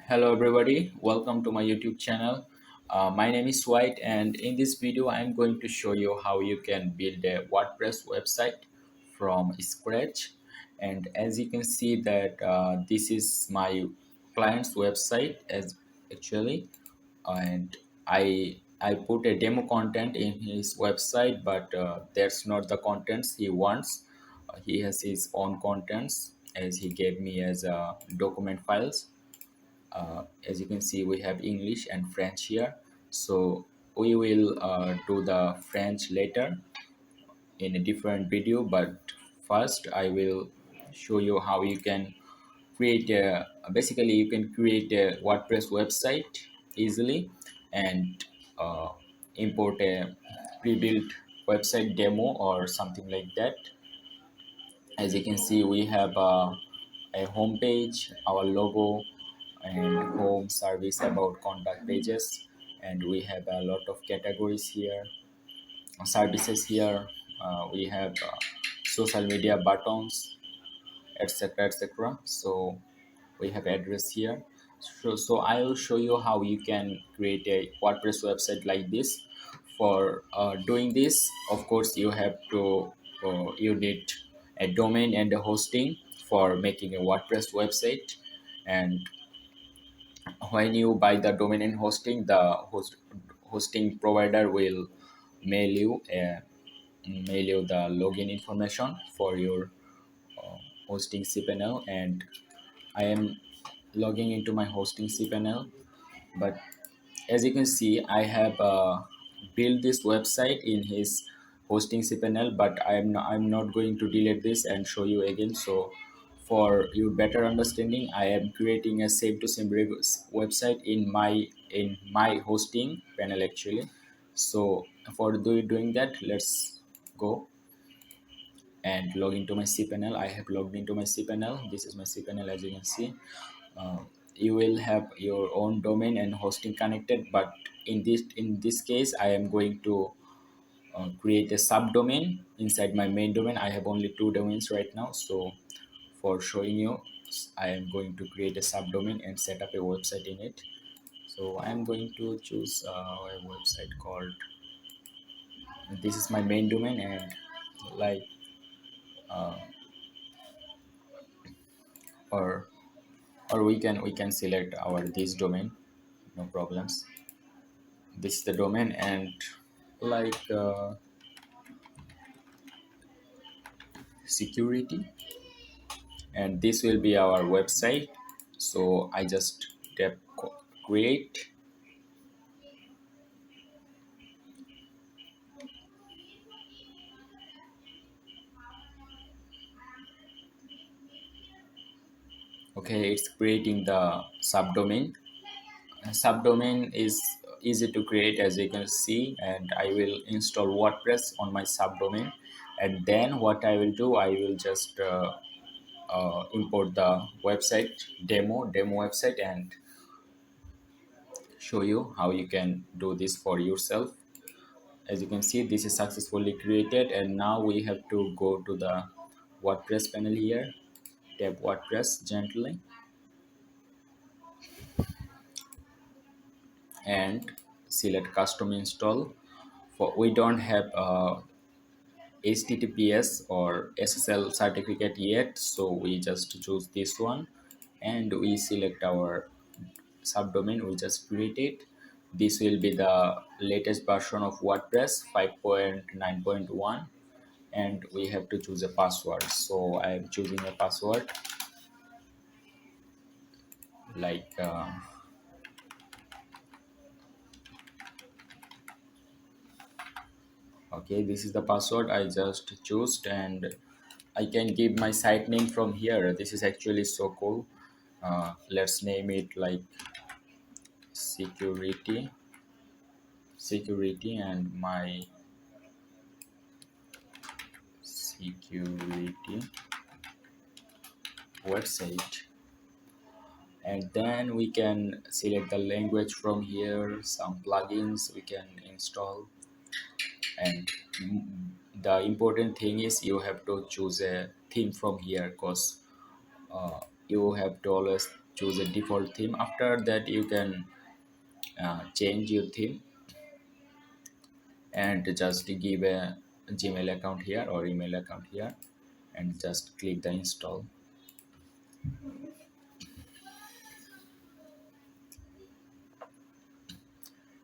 Hello everybody, welcome to my YouTube channel. My name is White, and in this video I'm going to show you how you can build a WordPress website from scratch. And as you can see that this is my client's website as actually, and I put a demo content in his website, but that's not the contents he wants. He has his own contents as he gave me as document files. As you can see, we have English and French here, so we will do the French later in a different video, but first I will show you how you can create a basically you can create a WordPress website easily and uh, import a pre-built website demo or something like that. As you can see, we have a home page, our logo, and home, service, about, contact pages, and we have a lot of categories here, services here. We have social media buttons, etc, etc. So we have address here. So I will show you how you can create a WordPress website like this. For doing this, of course, you have to you need a domain and a hosting for making a WordPress website. And when you buy the domain and hosting, the hosting provider will mail you a mail you the login information for your hosting cPanel. And I am logging into my hosting cPanel, but as you can see, I have built this website in his hosting cPanel, but I'm not going to delete this and show you again. So for your better understanding, I am creating a save to same website in my hosting panel actually. So for doing that, let's go and log into my cPanel. I have logged into my cPanel. This is my cPanel. As you can see, uh, you will have your own domain and hosting connected, but in this case I am going to create a subdomain inside my main domain. I have only two domains right now, so for showing you, I am going to create a subdomain and set up a website in it. So I am going to choose a website called, this is my main domain, and like uh, or we can select our this domain, no problems. This is the domain, and like security, and this will be our website. So I just tap create. Okay, it's creating the subdomain. Subdomain is easy to create, as you can see, and I will install WordPress on my subdomain. And then what I will do, I will just import the website demo website and show you how you can do this for yourself. As you can see, this is successfully created, and now we have to go to the WordPress panel here. Tap WordPress gently and select custom install. For we don't have HTTPS or SSL certificate yet, so we just choose this one, and we select our subdomain we just created. This will be the latest version of WordPress 5.9.1, and we have to choose a password. So I am choosing a password like okay, this is the password I just chose, and I can give my site name from here. This is actually so cool. Let's name it like security and my security website. And then we can select the language from here, some plugins we can install. And the important thing is you have to choose a theme from here, because you have to always choose a default theme. After that you can change your theme and just give a Gmail account here or email account here and just click the install.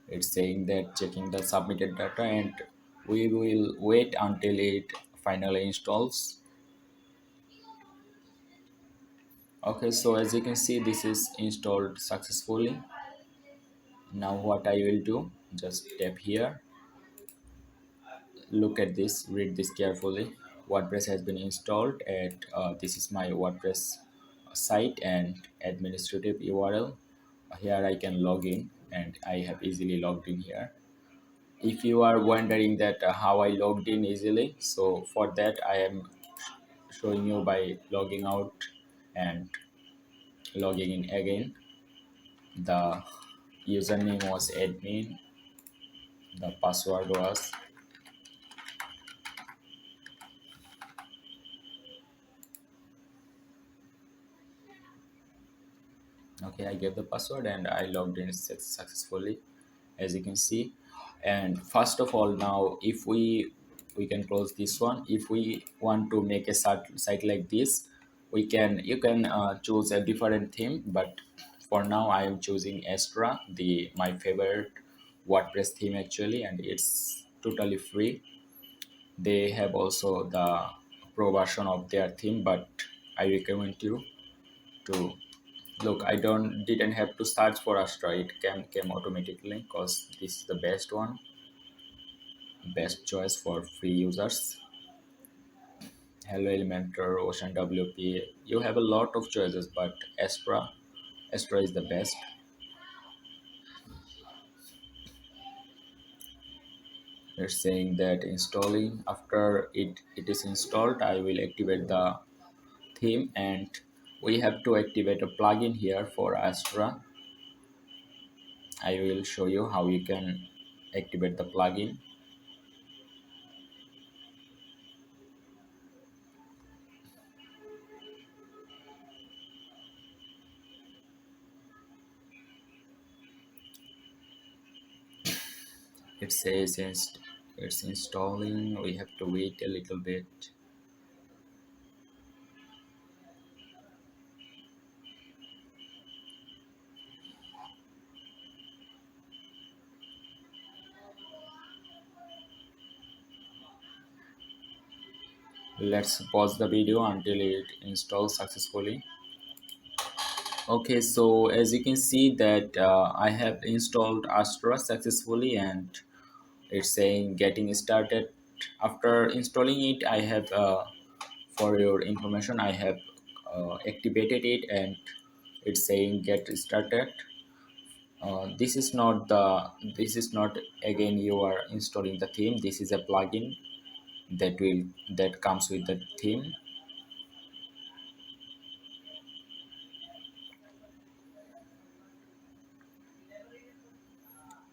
It's saying that checking the submitted data, and we will wait until it finally installs. Okay, so as you can see, this is installed successfully. Now what I will do, just tap here, look at this, read this carefully. WordPress has been installed at this is my WordPress site and administrative URL. Here I can log in, and I have easily logged in here. If you are wondering that how I logged in easily, so for that I am showing you by logging out and logging in again. The username was admin, the password was, okay, I gave the password and I logged in successfully, as you can see. And first of all, now if we can close this one. If we want to make a site like this, we can you can choose a different theme, but for now I am choosing Astra, the my favorite WordPress theme actually, and it's totally free. They have also the pro version of their theme, but I recommend you to look. I didn't have to search for Astra, it came automatically because this is the best one, best choice for free users. Hello Elementor, Ocean WP, you have a lot of choices, but Astra is the best. It's saying that installing. After it is installed, I will activate the theme, and we have to activate a plugin here for Astra. I will show you how you can activate the plugin. It says it's installing. We have to wait a little bit. Let's pause the video until it installs successfully. Okay, so as you can see that I have installed Astra successfully, and it's saying getting started. After installing it, I have for your information, I have activated it, and it's saying get started. This is not again you are installing the theme. This is a plugin that comes with the theme.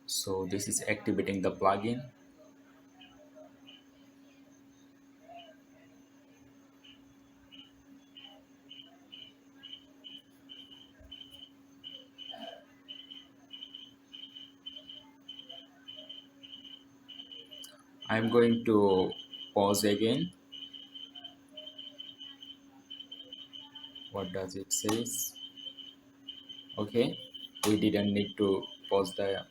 So this is activating the plugin. I'm going to pause again. What does it says? Okay, we didn't need to pause the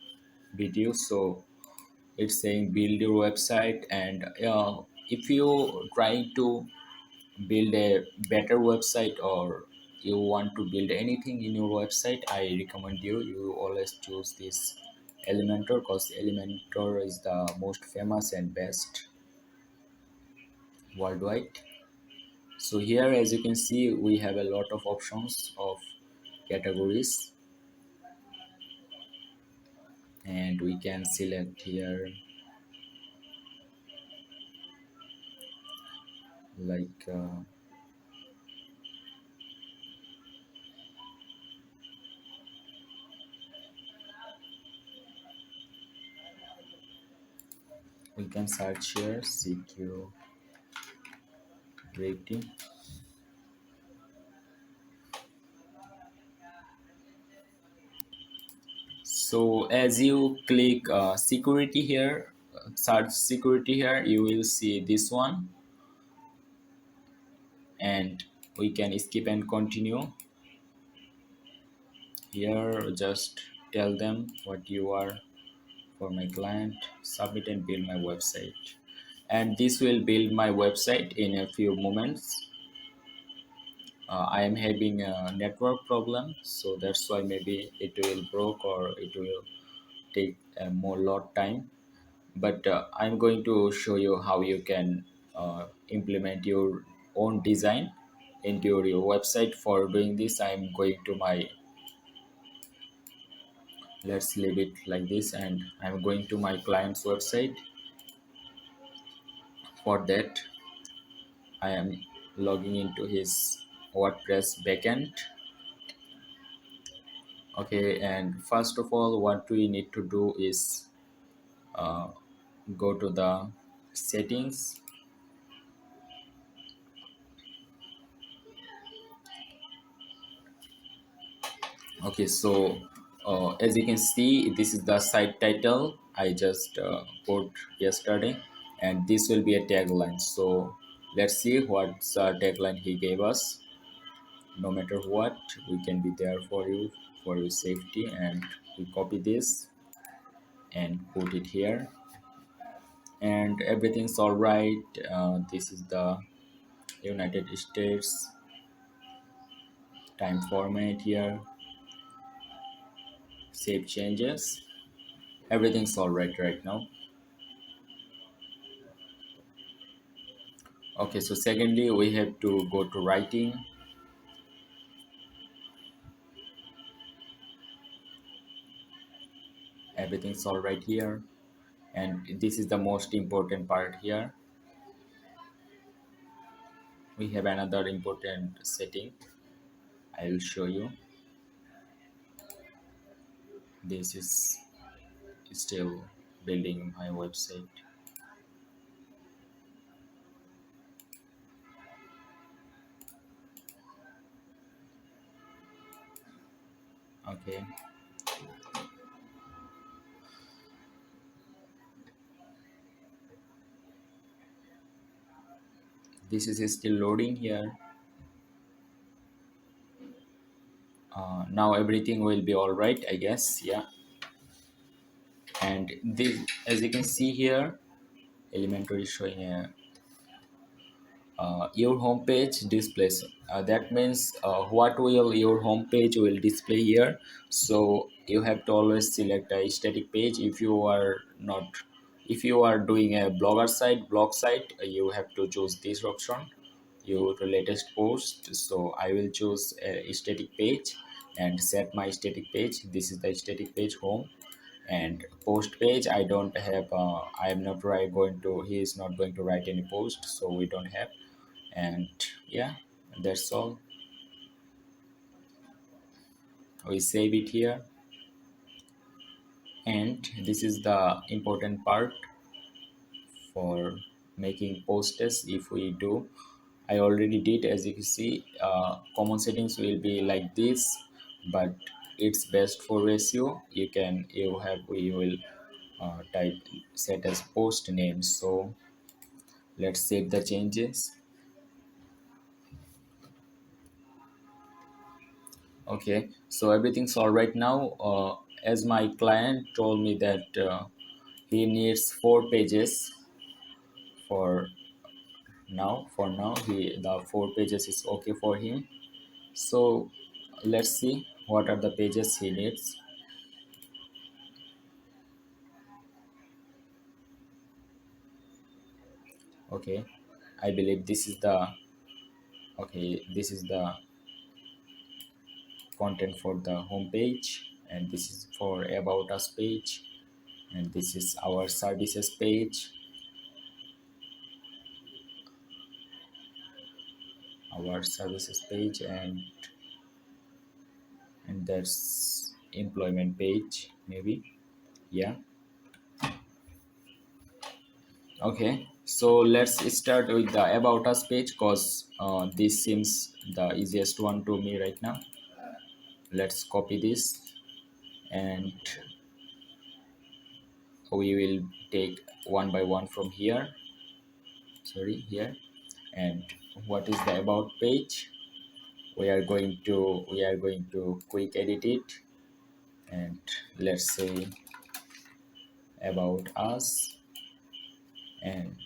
video. So it's saying build your website, and if you try to build a better website, or you want to build anything in your website, I recommend you always choose this Elementor, because Elementor is the most famous and best worldwide. So here as you can see, we have a lot of options of categories, and we can select here like we can search here security. So as you click security here, search security here, you will see this one, and we can skip and continue. Here just tell them what you are. For my client, submit and build my website, and this will build my website in a few moments. I am having a network problem, so that's why maybe it will broke or it will take a more lot time. But I'm going to show you how you can implement your own design into your website. For doing this, I'm going to my, let's leave it like this, and I'm going to my client's website. For that, I am logging into his WordPress backend. Okay, and first of all, what we need to do is uh, go to the settings. Okay, so as you can see, this is the site title I just put yesterday, and this will be a tagline. So let's see what's the tagline he gave us. No matter what, we can be there for your safety, and we copy this and put it here, and everything's all right. This is the United States time format here. Save changes. Everything's all right now. Okay, so secondly, we have to go to writing. Everything's all right here, and this is the most important part here. We have another important setting. I will show you. This is still building my website. Okay, this is still loading here. Now everything will be all right, I guess. Yeah, and this, as you can see here, Elementor is showing a your home page displays. That means what will your home page will display here. So you have to always select a static page. If you are not, if you are doing a blog site, you have to choose this option, your latest post. So I will choose a static page and set my static page. This is the static page home, and post page I don't have. I am not going to, he is not going to write any post, so we don't have. And yeah, that's all. We save it here, and this is the important part for making posts. If we do, I already did, as you can see, common settings will be like this, but it's best for ratio. You will type set as post name. So let's save the changes. Okay, so everything's all right now. As my client told me that he needs 4 pages for now. For now, he the 4 pages is okay for him. So let's see what are the pages he needs. Okay, I believe this is the, okay, this is the content for the home page, and this is for about us page, and this is our services page, and that's employment page maybe. Yeah, okay, so let's start with the about us page, because this seems the easiest one to me right now. Let's copy this and we will take one by one from here, sorry, here. And what is the about page? We are going to quick edit it, and let's say about us, and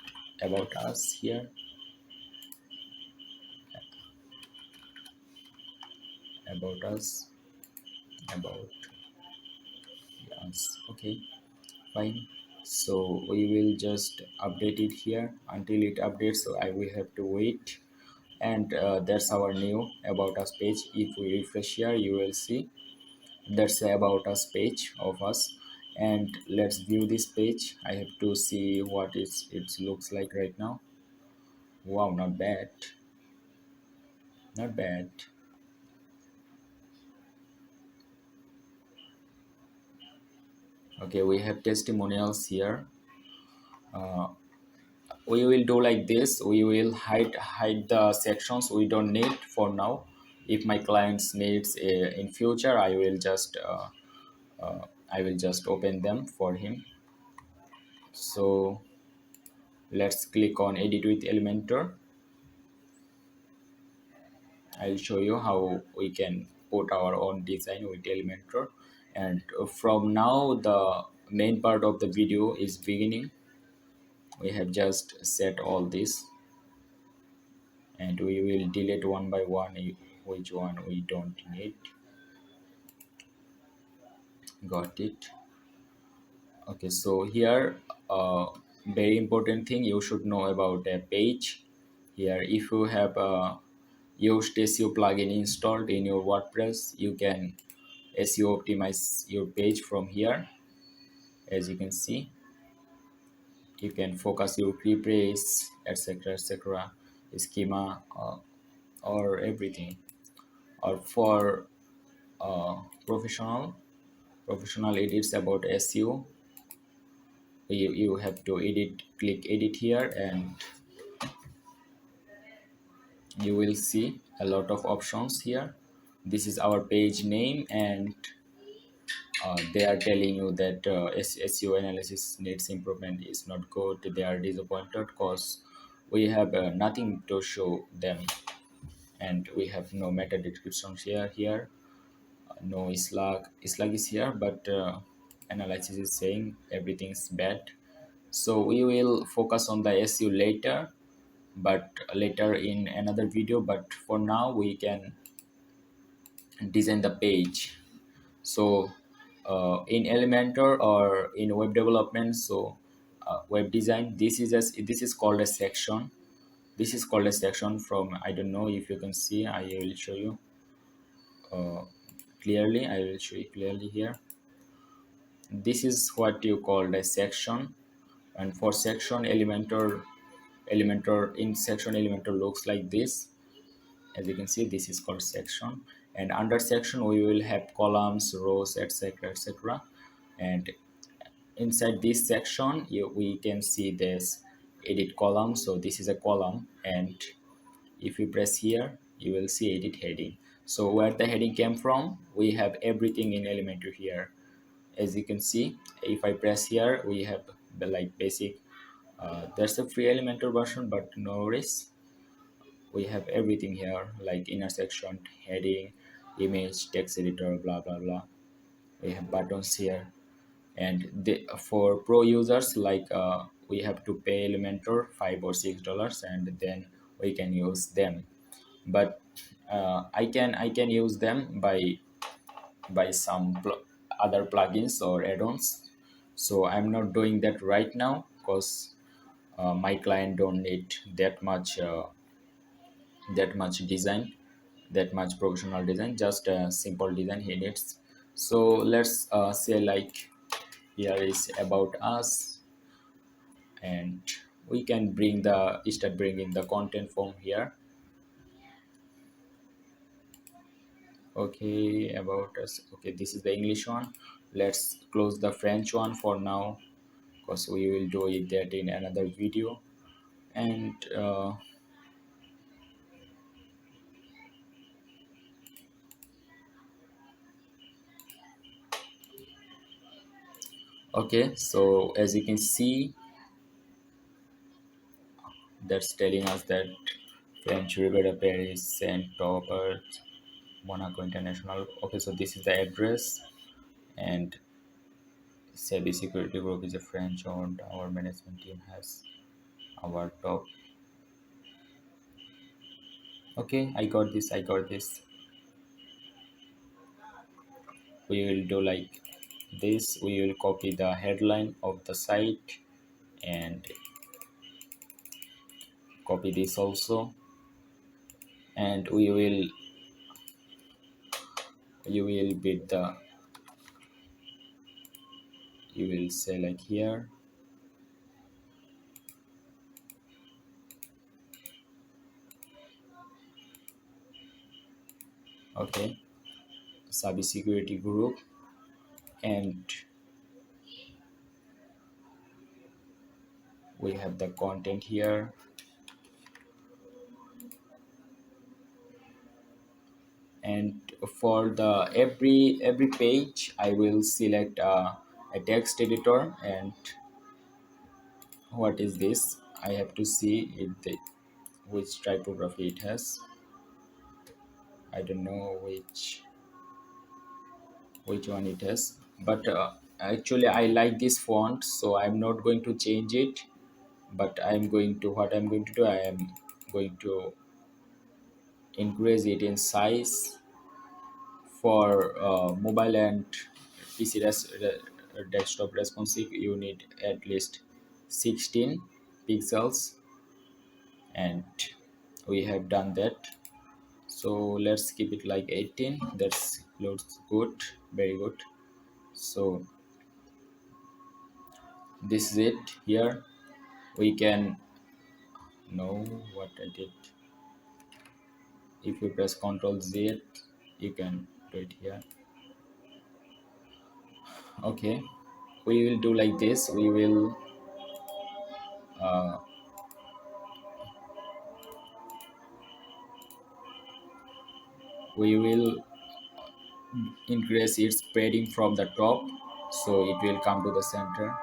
about us here, about us, about us. Okay, fine. So we will just update it here until it updates, so I will have to wait. And that's our new about us page. If we refresh here, you will see that's the about us page of us. And let's view this page. I have to see what it looks like right now. Wow, not bad, not bad. Okay, we have testimonials here. We will do like this. We will hide the sections we don't need for now. If my clients needs in future, I will just open them for him. So let's click on edit with Elementor. I'll show you how we can put our own design with Elementor. And from now, the main part of the video is beginning. We have just set all this, and we will delete one by one which one we don't need. Got it. Okay, so here, very important thing you should know about a page. Here, if you have used SEO plugin installed in your WordPress, you can SEO optimize your page from here. As you can see, you can focus your keyphrase, etc., etc., schema, or everything. Or for uh, professional professional edits about SEO, you have to click edit here, and you will see a lot of options here. This is our page name, and they are telling you that SEO analysis needs improvement, is not good. They are disappointed because we have nothing to show them, and we have no meta descriptions here. No slug is here, but analysis is saying everything's bad. So we will focus on the SEO later, but later in another video. But for now, we can design the page. So in Elementor or in web development, so web design, this is called a section. This is called a section. From, I don't know if you can see, I will show you uh, clearly. I will show you clearly here. This is what you call a section. And for section, Elementor in section, Elementor looks like this. As you can see, this is called section. And under section, we will have columns, rows, etc., etc. And inside this section, we can see this edit column. So this is a column, and if you press here, you will see edit heading. So where the heading came from, we have everything in Elementor here. As you can see, if I press here, we have the like basic. There's a free Elementor version, but no worries. We have everything here, like intersection, heading, image, text editor, blah blah blah. We have buttons here. And for pro users, like we have to pay Elementor $5 or $6, and then we can use them. But I can use them by some other plugins or add-ons. So I'm not doing that right now, because my client don't need that much design, that much professional design, just a simple design he needs. So let's say, like, here is about us, and we can start bringing the content from here. Okay, about us. Okay, this is the English one. Let's close the French one for now, because we will do it that in another video. And Okay, so as you can see, that's telling us that French Riviera, Paris, Saint Tropez, Monaco International. Okay, so this is the address, and Savvy Security Group is a French owned. Our management team has our top. Okay, I got this. I got this. We will do like this. We will copy the headline of the site and copy this also, and you will bid the you will say like here. Okay, Savvy Security Group, and we have the content here, and for the every page I will select a text editor. And what is this? I have to see which typography it has. I don't know which one it has, but actually I like this font, so I'm not going to change it. But what I'm going to do, I am going to increase it in size. For mobile and PC desktop responsive, you need at least 16 pixels, and we have done that. So let's keep it like 18. That's looks good, very good. So this is it. Here we can know what I did. If you press Ctrl Z, you can do it here. Okay, we will do like this. Uh, we will increase its padding from the top, so it will come to the center.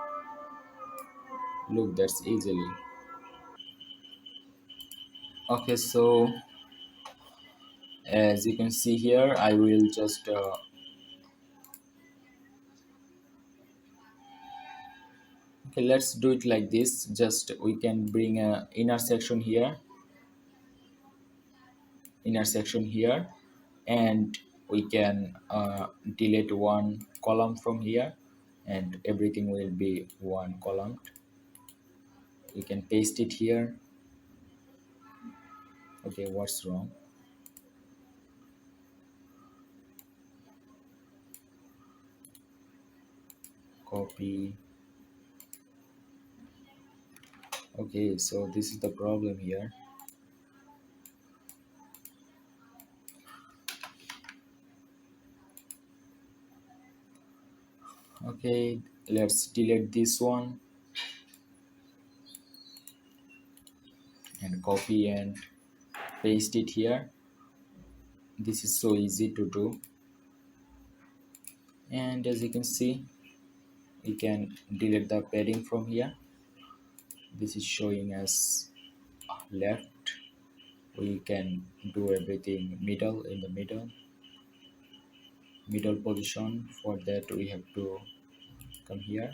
Look, that's easily. Okay, so as you can see here, I will just okay, let's do it like this. Just we can bring a inner section here, and we can delete one column from here, and everything will be one column. We can paste it here. Okay, what's wrong? Copy. Okay, so this is the problem here. Okay, let's delete this one and copy and paste it here. This is so easy to do, and as you can see, we can delete the padding from here. This is showing as left. We can do everything in the middle position. For that we have to come here.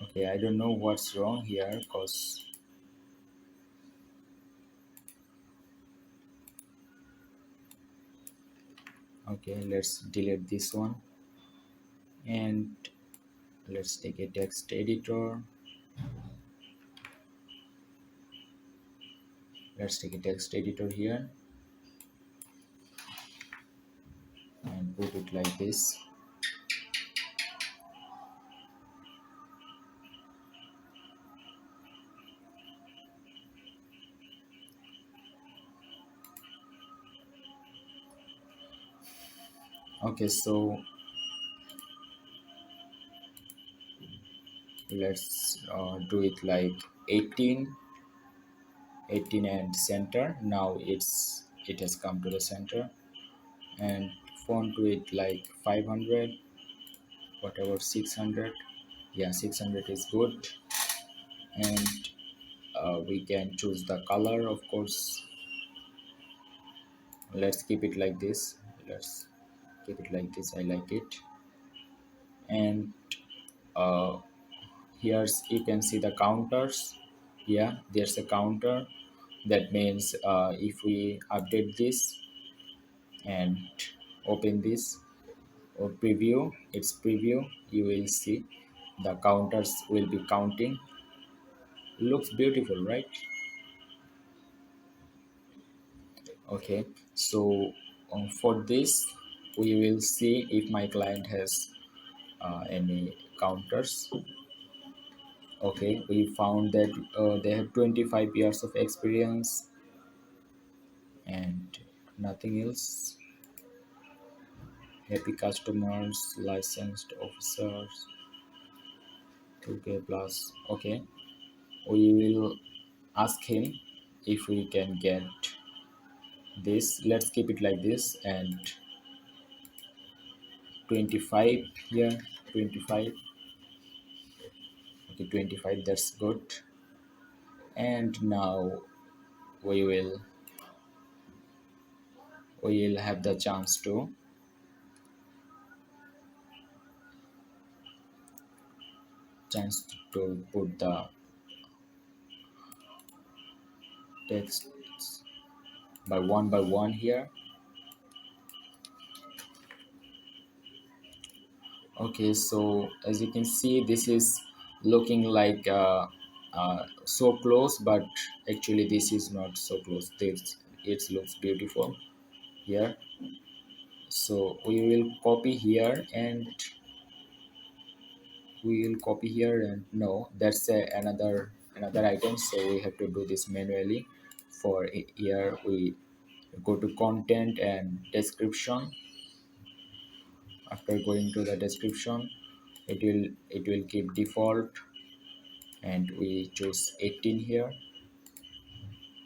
Okay, I don't know what's wrong here, because okay, let's delete this one, and let's take a text editor. Let's take a text editor here and put it like this. Okay, so let's do it like 18, 18 and center. Now it has come to the center, and font width like 500, whatever, 600. Yeah, 600 is good. And we can choose the color, of course. Let's keep it like this. Let's keep it like this. I like it. And uh, here's, you can see the counters. Yeah, there's a counter. That means if we update this and open this or preview, its preview, you will see the counters will be counting. Looks beautiful, right? Okay, so for this we will see if my client has any counters. Okay, we found that they have 25 years of experience and nothing else. Happy customers, licensed officers, 2k plus. Okay, we will ask him if we can get this. Let's keep it like this. And 25 here, 25. Okay, 25, that's good. And now we will we will have the chance to put the text by one here. Okay, so as you can see, this is looking like so close, but actually this is not so close. This, it looks beautiful here. So we will copy here, and we will copy here, and no, that's another item, so we have to do this manually. For here we go to content and description. After going to the description, it will keep default, and we choose 18 here,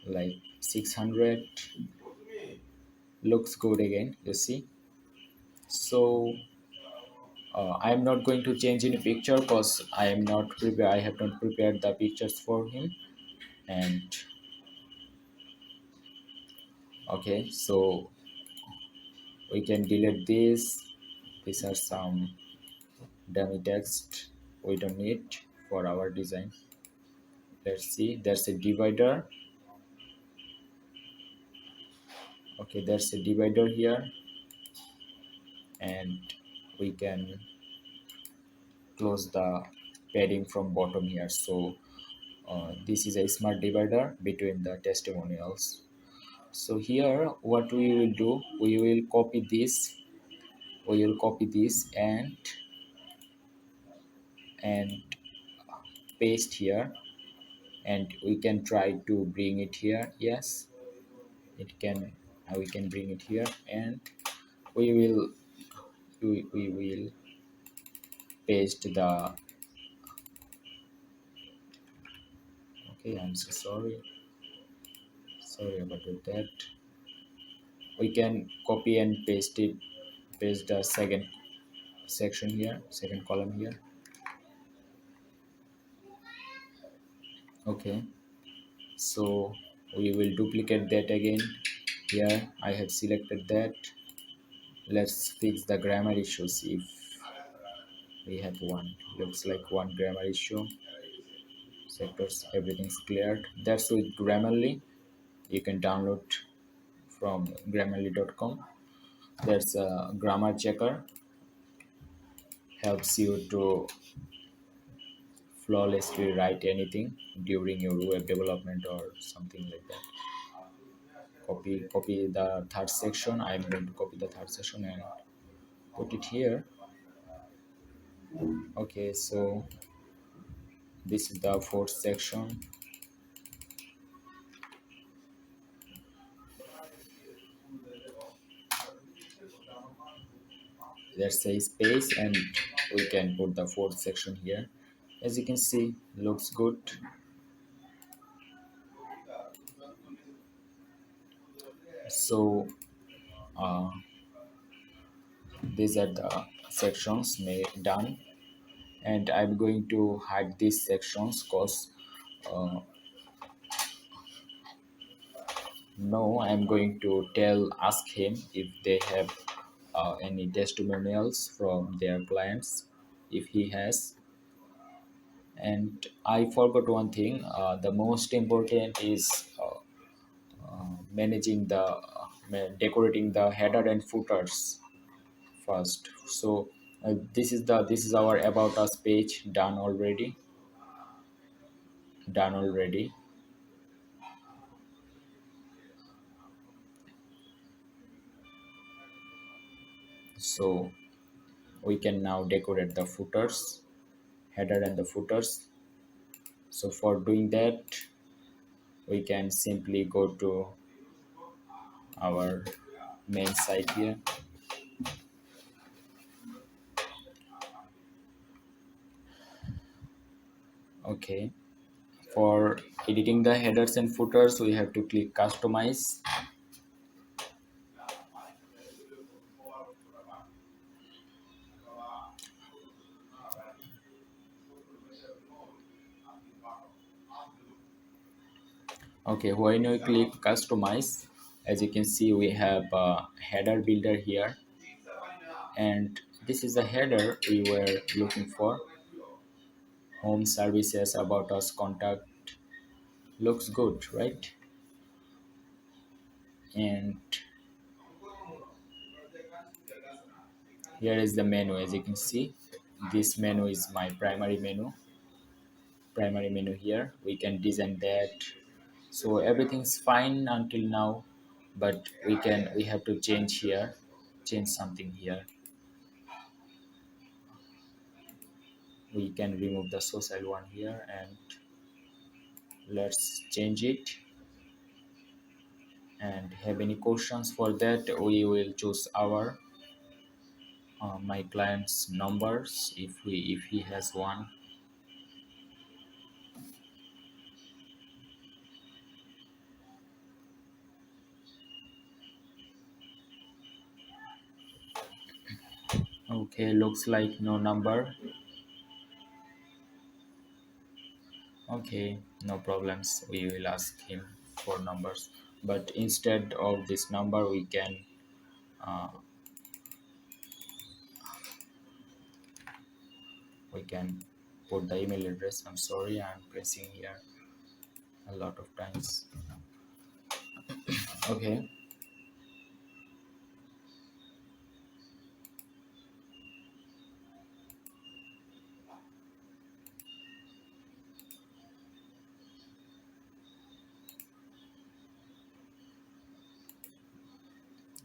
like 600. Looks good again, you see. So I'm not going to change any picture because I have not prepared the pictures for him. And okay, so we can delete this. These are some dummy text we don't need for our design. Let's see, there's a divider. Okay, there's a divider here, and we can close the padding from bottom here. So this is a smart divider between the testimonials. So here what we will do, we will copy this, and paste here, and we can try to bring it here. Yes, it can, we can bring it here, and we will we will paste the, okay, I'm so sorry about that. We can copy and paste it, paste the second section here, second column here. Okay, so we will duplicate that again. Here I have selected that. Let's fix the grammar issues if we have one. Looks like one grammar issue. Sectors, everything's cleared. That's with Grammarly. You can download from grammarly.com. There's a grammar checker, helps you to flawlessly write anything during your web development or something like that. Copy the third section. I'm going to copy the third section and put it here. Okay, so this is the fourth section. Let's say space, and we can put the fourth section here. As you can see, looks good. So uh, these are the sections made done, and I'm going to hide these sections because no, I'm going to ask him if they have any testimonials from their clients, if he has. And I forgot one thing. The most important is managing the decorating the header and footers first. So this is our about us page done already. So we can now decorate the footers, header and the footers. So for doing that, we can simply go to our main site here. Okay, for editing the headers and footers, we have to click customize. Okay, when we click customize, as you can see, we have a header builder here, and this is the header we were looking for. Home services, about us, contact, looks good, right? And here is the menu. As you can see, this menu is my primary menu here. We can design that. So everything's fine until now, but we have to change something here. We can remove the social one here, and let's change it. And have any questions for that, we will choose our my client's numbers if he has one. Okay, looks like no number. Okay, no problems, we will ask him for numbers, but instead of this number uh, we can put the email address. I'm sorry, I'm pressing here a lot of times. Okay,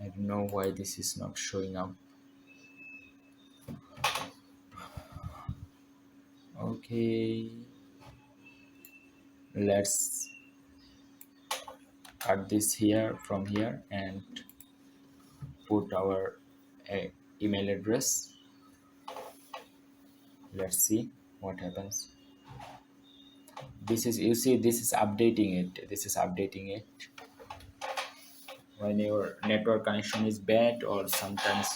I don't know why this is not showing up. Okay, let's cut this here from here and put our uh, email address. Let's see what happens. This is, you see, this is updating it when your network connection is bad, or sometimes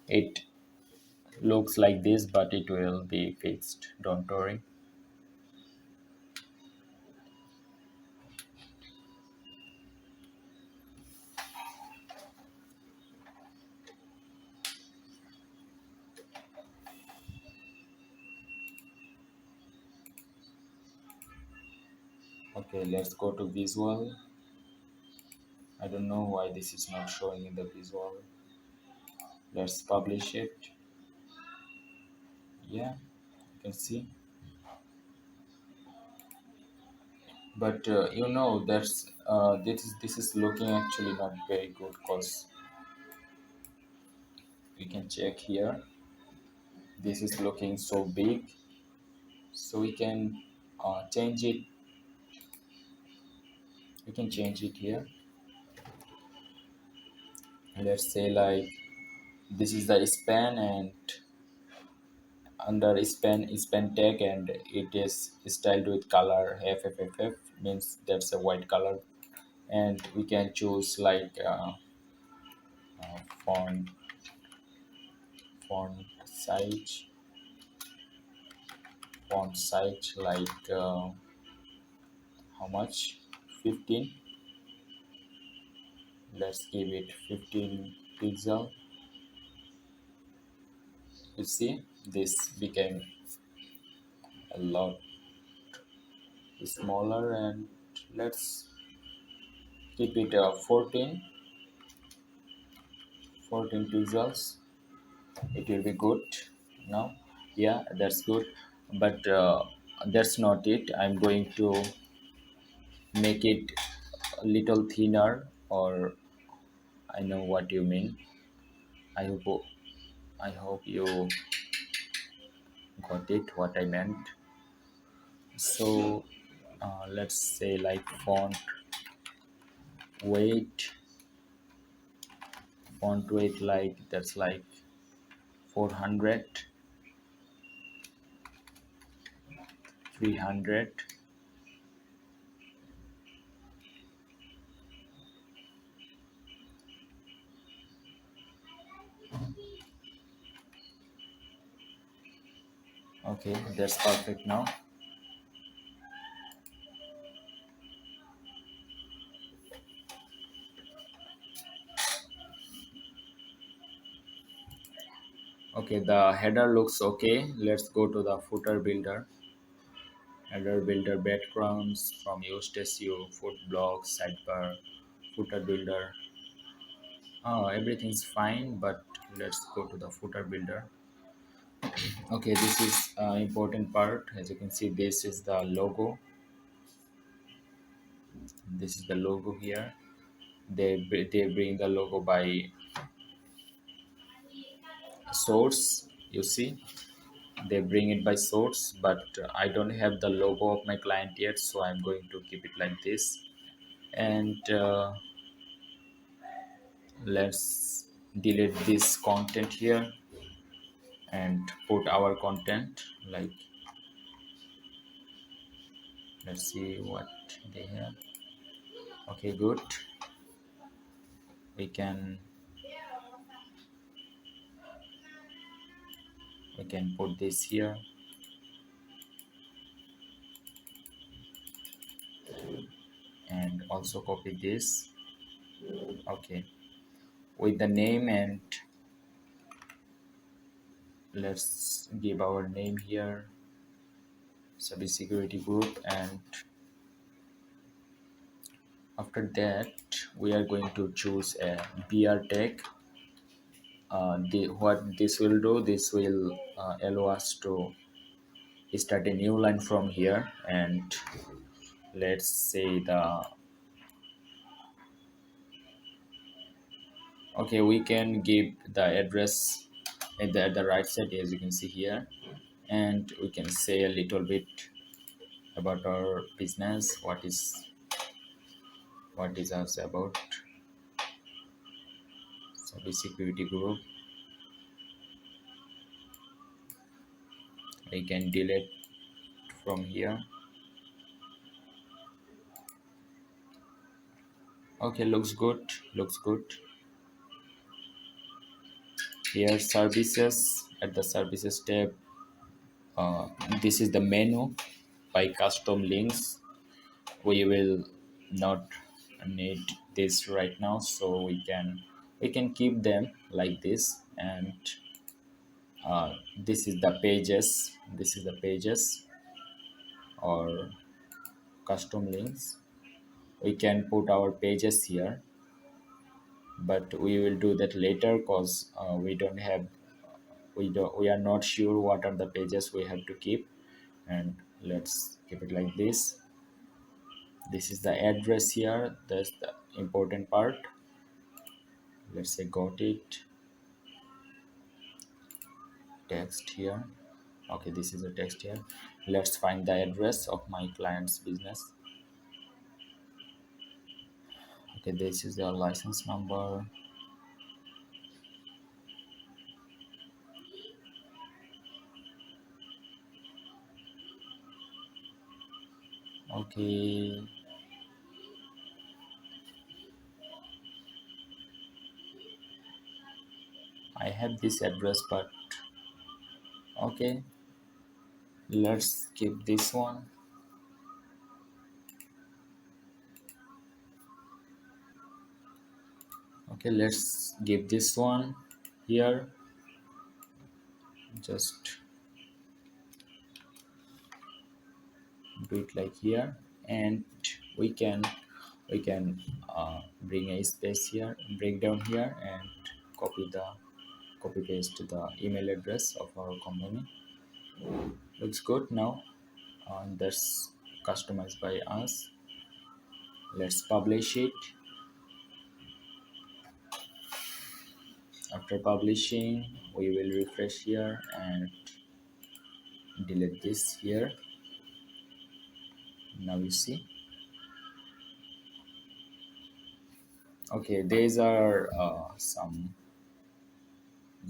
it looks like this, but it will be fixed, don't worry. Okay, let's go to visual. I don't know why this is not showing in the visual. Let's publish it. Yeah, you can see. But this is looking actually not very good, because we can check here. This is looking so big, so change it. We can change it here. Let's say like this is the span, and under span tag, and it is styled with color FFFF, means that's a white color, and we can choose like font font size like how much, 15. Let's give it 15 pixel. You see this became a lot smaller, and let's keep it 14 pixels. It will be good now. Yeah, that's good, but that's not it. I'm going to make it a little thinner, or I know what you mean. I hope you got it what I meant. So let's say like weight font weight, like that's like 400, 300. Okay, that's perfect now. Okay, the header looks okay. Let's go to the footer builder. Header builder backgrounds from use SEO, foot blog, sidebar, footer builder. Everything's fine, but let's go to the footer builder. Okay, this is important part. As you can see, this is the logo. This is the logo here. They bring the logo by source. You see, they bring it by source, but I don't have the logo of my client yet, so I'm going to keep it like this. And let's delete this content here and put our content. Like, let's see what they have. Okay, good. We can put this here, and also copy this. Okay, with the name, and let's give our name here, security group. And after that, we are going to choose a br tag. What this will do, this will allow us to start a new line from here. And let's say the okay, we can give the address at the right side, as you can see here. And we can say a little bit about our business, what is us about. Security group, we can delete from here. Okay, looks good. Here, services, at the services tab, uh, this is the menu by custom links. We will not need this right now, so we can keep them like this. And this is the pages or custom links. We can put our pages here, but we will do that later, because we are not sure what are the pages we have to keep. And let's keep it like this. This is the address here. That's the important part. Let's say got it. Text here. Okay, this is the text here. Let's find the address of my client's business. Okay, this is the license number. Okay, I have this address, but okay, let's keep this one. Okay, let's give this one here. Just do it like here, and we can bring a space here, break down here, and copy paste the email address of our company. Looks good now. That's customized by us. Let's publish it. After publishing, we will refresh here and delete this here. Now you see. Okay, these are some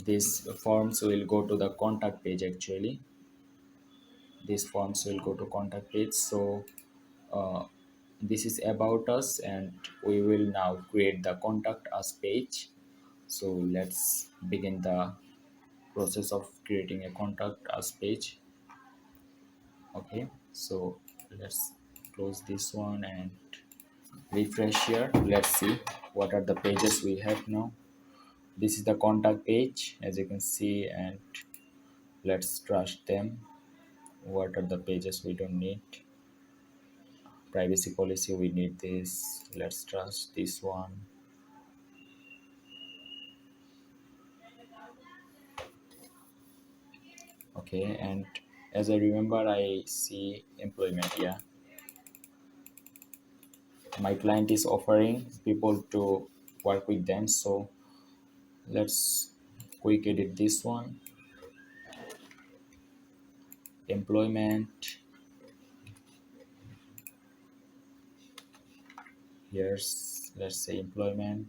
these forms will go to the contact page. Actually, these forms will go to contact page. So uh, this is about us, and we will now create the contact us page. So let's begin the process of creating a contact us page. Okay, so let's close this one and refresh here. Let's see what are the pages we have now. This is the contact page, as you can see, and let's trash them. What are the pages we don't need? Privacy policy, we need this. Let's trash this one. Okay, and as I remember, I see employment. Yeah, my client is offering people to work with them, so let's quick edit this one. Employment, here's, let's say, employment.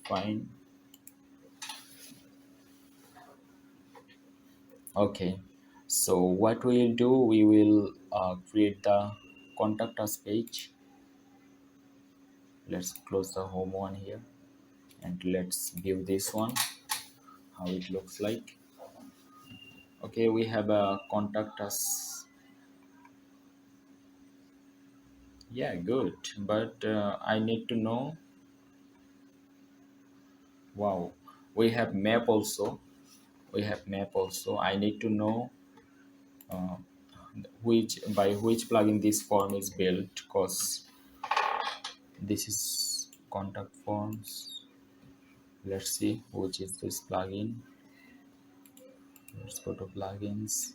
Fine. Okay, so what we will do, we will create the contact us page. Let's close the home one here, and let's view this one, how it looks like. Okay, we have a contact us. Yeah, good, but I need to know. Wow, we have map also. We have map also. I need to know uh, which by which plugin this form is built, because this is contact forms. Let's see which is this plugin. Let's go to plugins.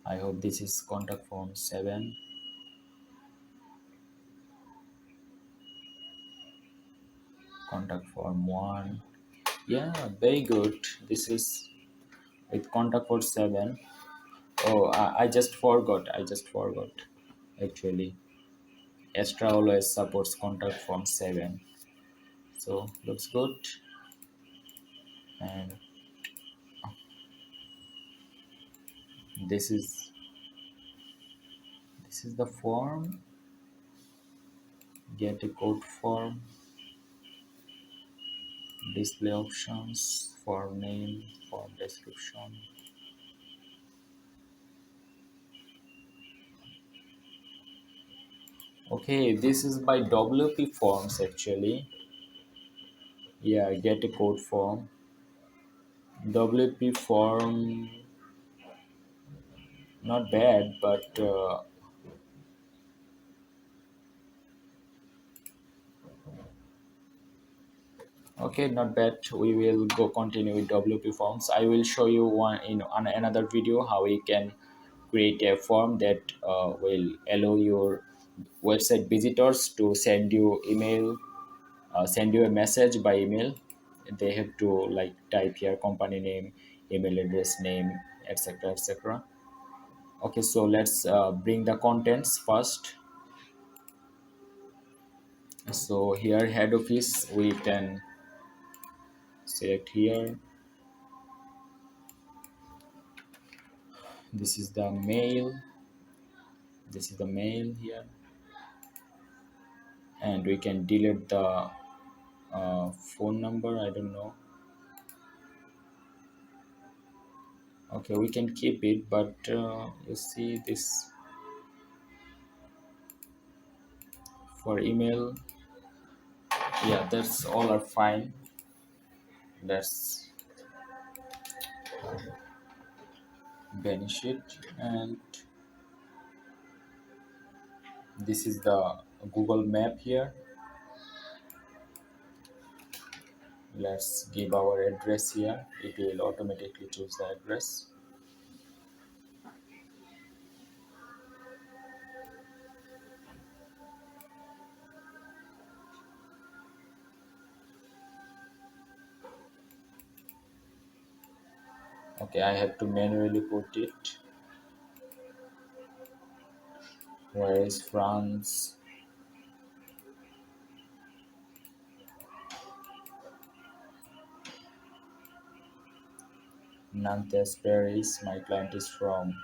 I hope this is contact form 7. Contact form 1. Yeah, very good. This is with contact form 7. Oh, I just forgot. Actually, Extra always supports contact form 7. So looks good. And this is the form. Get a code form. Display options, form name, form description. Okay, this is by WP forms actually. Yeah, get a code form. WP form, not bad, but okay, not bad. We will go continue with WP forms. I will show you one in on another video how we can create a form that will allow your website visitors to send you email, send you a message by email. They have to like type here company name, email address name, etc, etc. Okay, so let's bring the contents first. So here head office, we can select here. This is the mail, this is the mail here, and we can delete the phone number, I don't know. Okay, we can keep it, but you see this for email. Yeah, that's all are fine. Let's banish it. And this is the Google map here. Let's give our address here. It will automatically choose the address. Okay, I have to manually put it. Where is France? Nantes, Paris. My client is from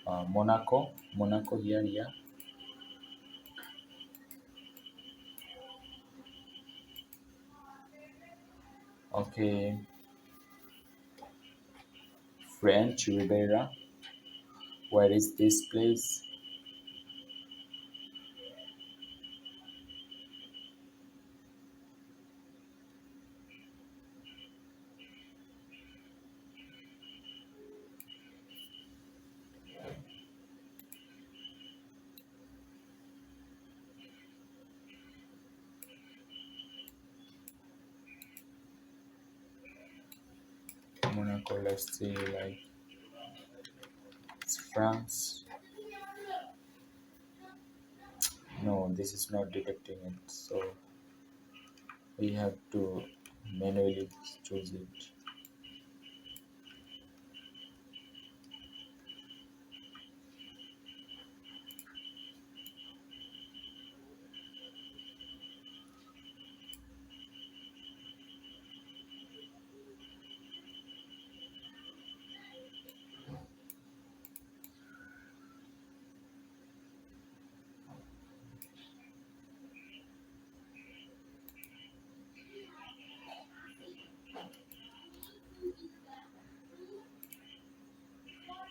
Monaco. Monaco here, yeah. Okay, French Riviera. Where is this place? Monaco, let's see, like it's France. No, this is not detecting it, so we have to manually choose it.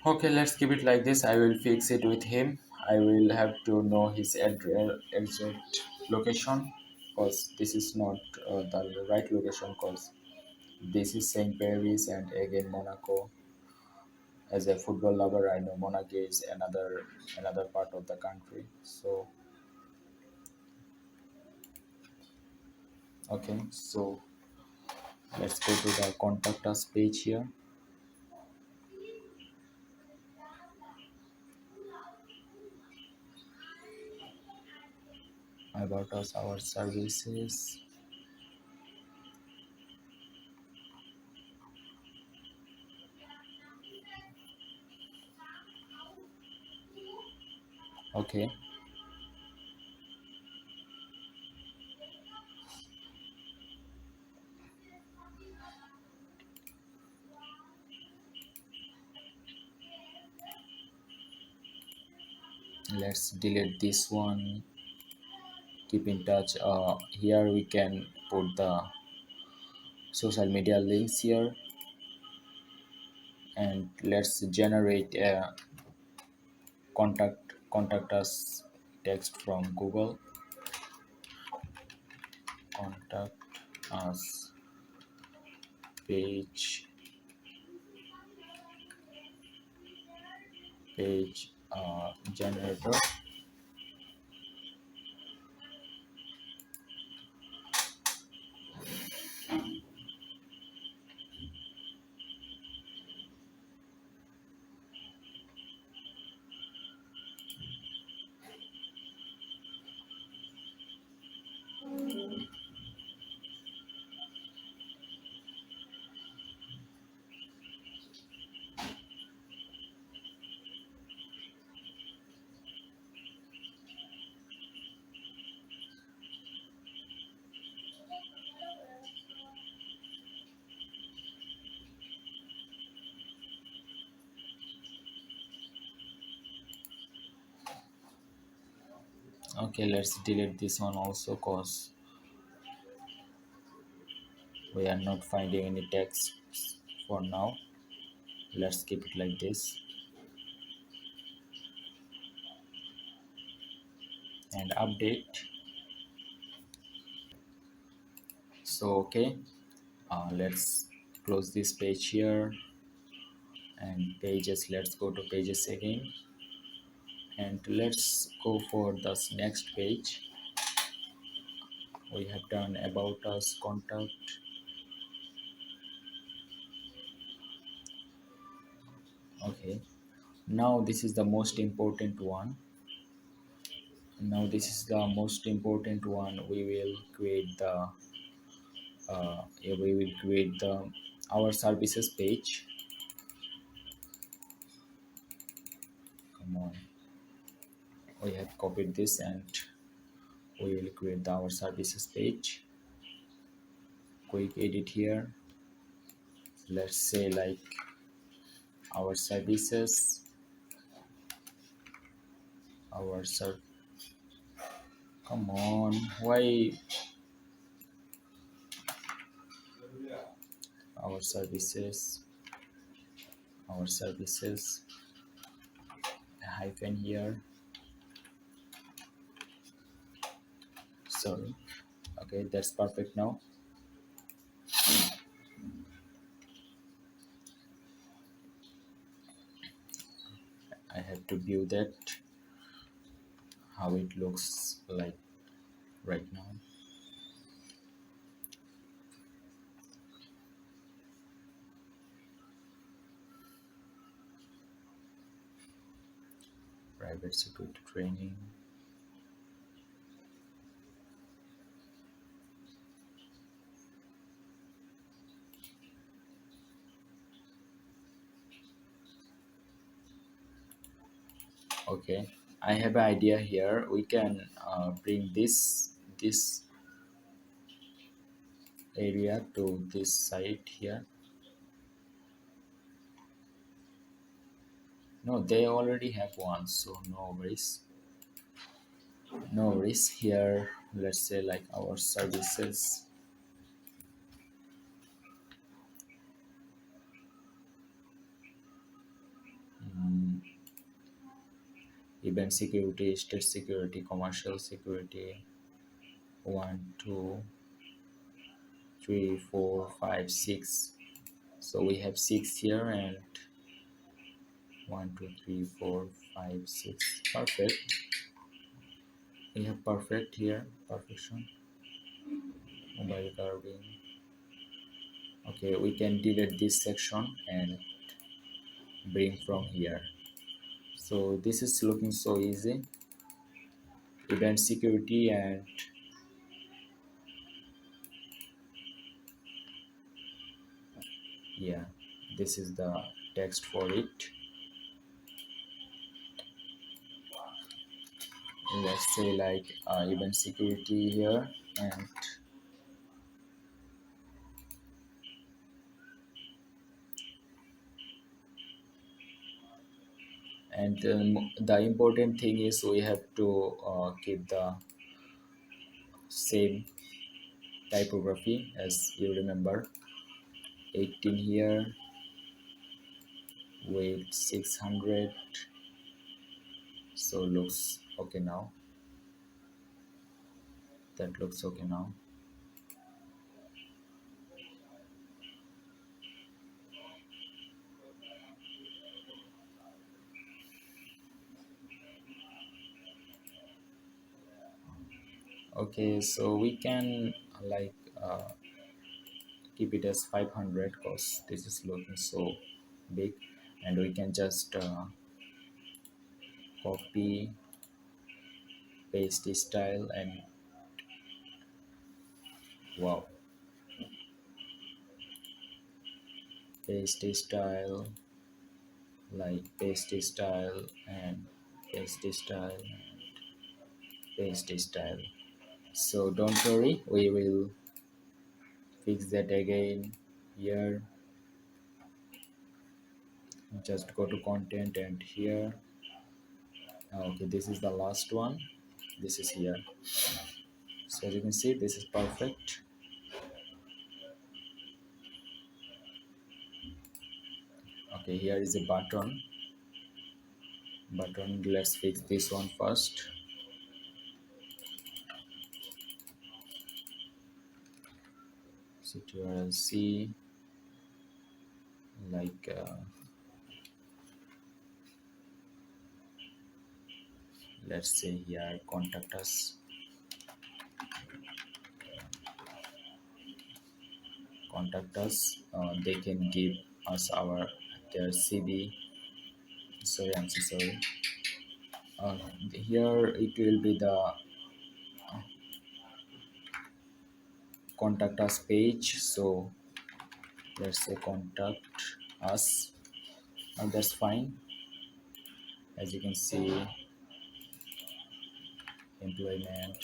Okay, let's keep it like this. I will fix it with him. I will have to know his address, exact location, because this is not the right location. Because this is Saint Paris and again Monaco. As a football lover, I know Monaco is another part of the country. So okay, so let's go to the contact us page here. About us, our services. Okay, let's delete this one. Keep in touch. Here we can put the social media links here, and let's generate a contact us text from Google. Contact us page generator. Okay, let's delete this one also, cause We are not finding any text for now. Let's keep it like this and update. So okay, let's close this page here and pages. Let's go to pages again and let's go for this next page. We have done about us, contact. Okay, now this is the most important one. Now this is the most important one. We will create the yeah, we will create the our services page. Come on, we have copied this and we will create the our services page. Quick edit here. Let's say like our services, our ser come on, why our services, our services, a hyphen here. Sorry. Okay, that's perfect now. I have to view that how it looks like right now. Private security training. Okay, I have an idea here. We can bring this area to this side here. No, they already have one, so no worries. No worries here. Let's say like our services. mm, Event security, state security, commercial security. 1 2 3 4 5 6. So we have 6 here and 1 2 3 4 5 6. Perfect. We have perfect here. Perfection. Mobile guarding. Okay, we can delete this section and bring from here. So this is looking so easy. Event security, and yeah, this is the text for it. Let's say like event security here, and the important thing is we have to keep the same typography as you remember. 18 here with 600. So looks okay now. That looks okay now. Okay, so we can like keep it as 500 because this is looking so big, and we can just copy paste this style and wow, paste this style, like paste this style and paste this style and paste this style. So don't worry, we will fix that again here. Just go to content and here. Okay, this is the last one. This is here. So as you can see, this is perfect. Okay, here is a button. Let's fix this one first. C like let's say here contact us. They can give us their CV. Sorry, I'm so sorry. uh, Here it will be the contact us page, so let's say contact us. That's fine. As you can see, employment,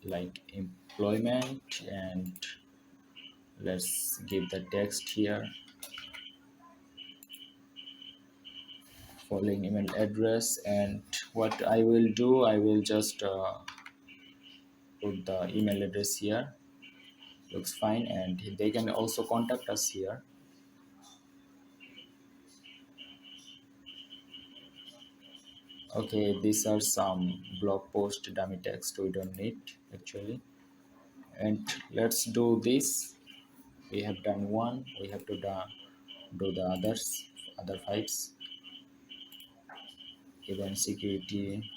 like employment, and let's give the text here, following email address. And what I will do, I will just put the email address here. Looks fine, and they can also contact us here. Okay, these are some blog post dummy text we don't need actually. And let's do this. We have done one, we have to do the other files. Event security,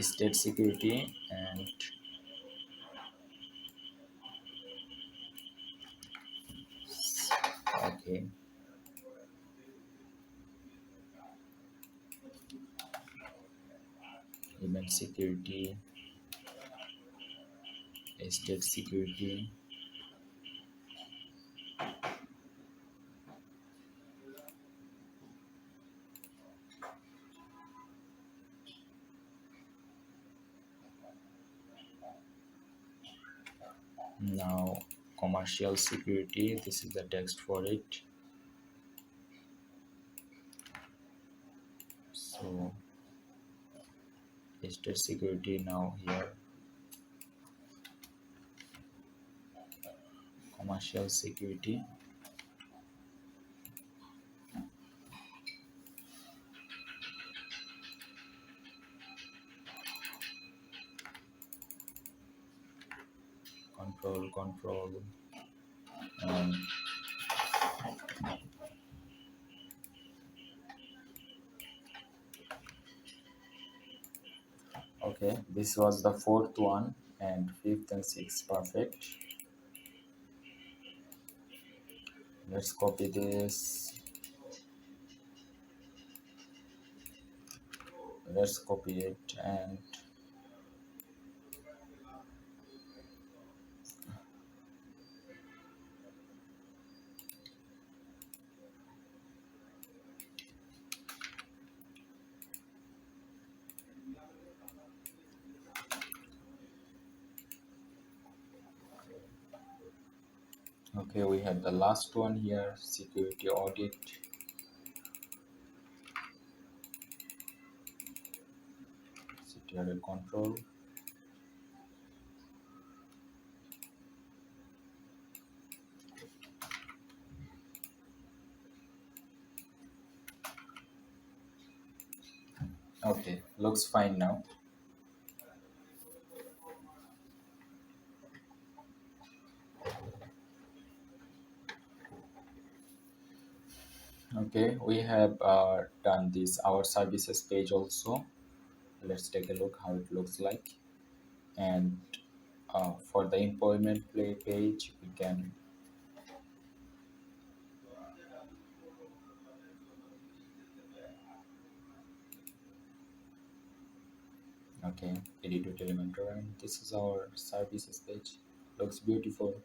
state security, and okay, event security, state security. Now commercial security, this is the text for it. So state security, now here commercial security. Control. um, okay, this was the fourth one, and fifth and sixth, perfect. Let's copy this. Let's copy it, and okay, we have the last one here, security audit. Security control. Okay, looks fine now. Okay, we have done this our services page also. Let's take a look how it looks like. And for the employment play page, we can, okay, edit with Elementor, and this is our services page. Looks beautiful.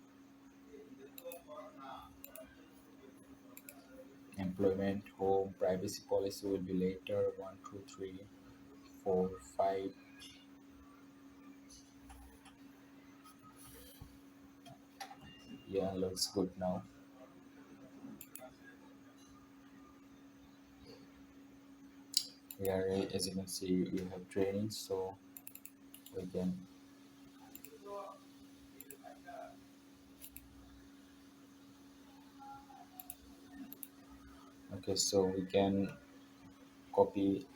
Employment, home, privacy policy will be later. 1, 2, 3, 4, 5. Yeah, looks good now. Here, as you can see, we have training, so we can. Okay, so we can copy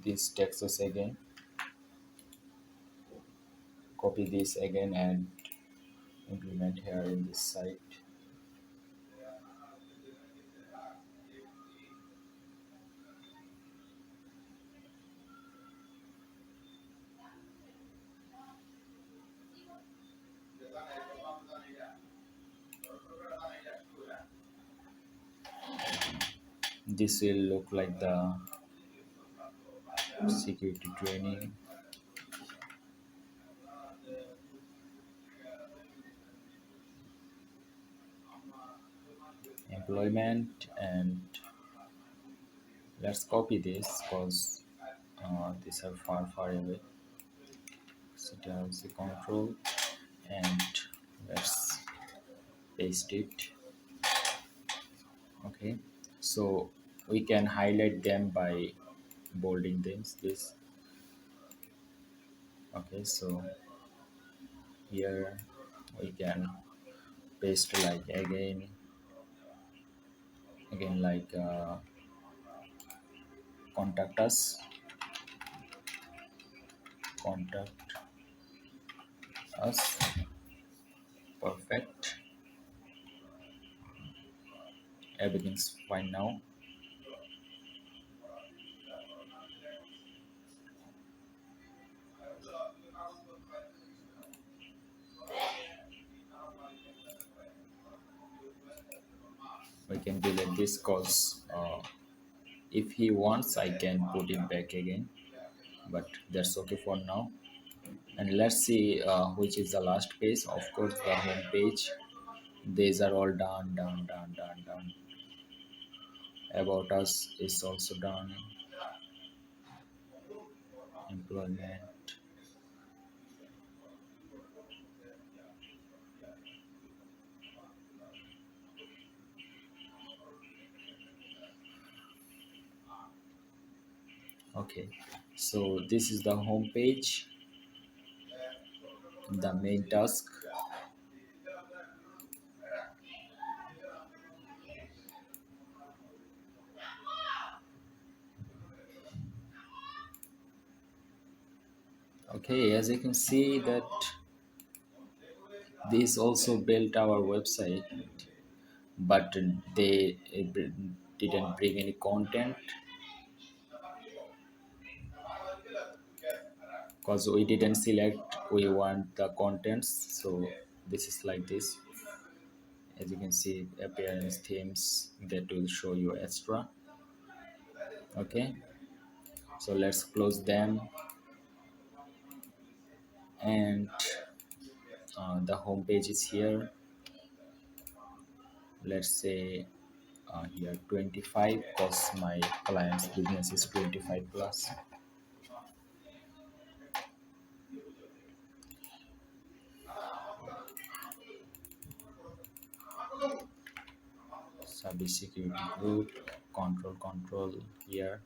these texts again, copy this again, and implement here in this site. This will look like the security training, employment, and let's copy this because these are far away. Set as the control and let's paste it. Okay, so we can highlight them by bolding them. This okay, so here we can paste like again like contact us, contact us. Perfect, everything's fine now. We can delete this cause if he wants I can put it back again, but that's okay for now. And let's see which is the last page. Of course, the home page. These are all done. About us is also done. Employment. Okay, so this is the home page, the main task. Okay, as you can see that this also built our website, but they didn't bring any content because we didn't select we want the contents. So this is like this. As you can see, appearance themes that will show you extra. Okay, so let's close them, and the home page is here. Let's say here 25 because my client's business is 25 plus. Cyber security group, control here.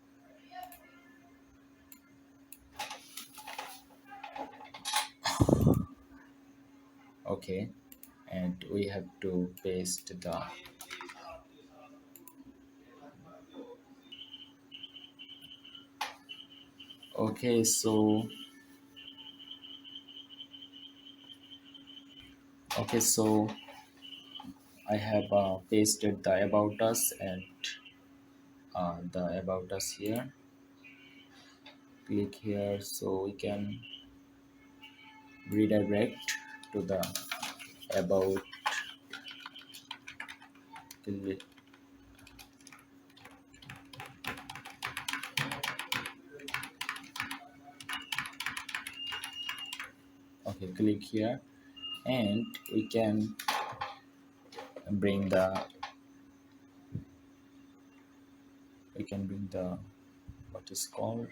Okay, and we have to paste the. Okay, so so I have pasted the about us and the about us here. Click here so we can redirect to the about. Click, okay, click here, and we can bring the we can bring the what is called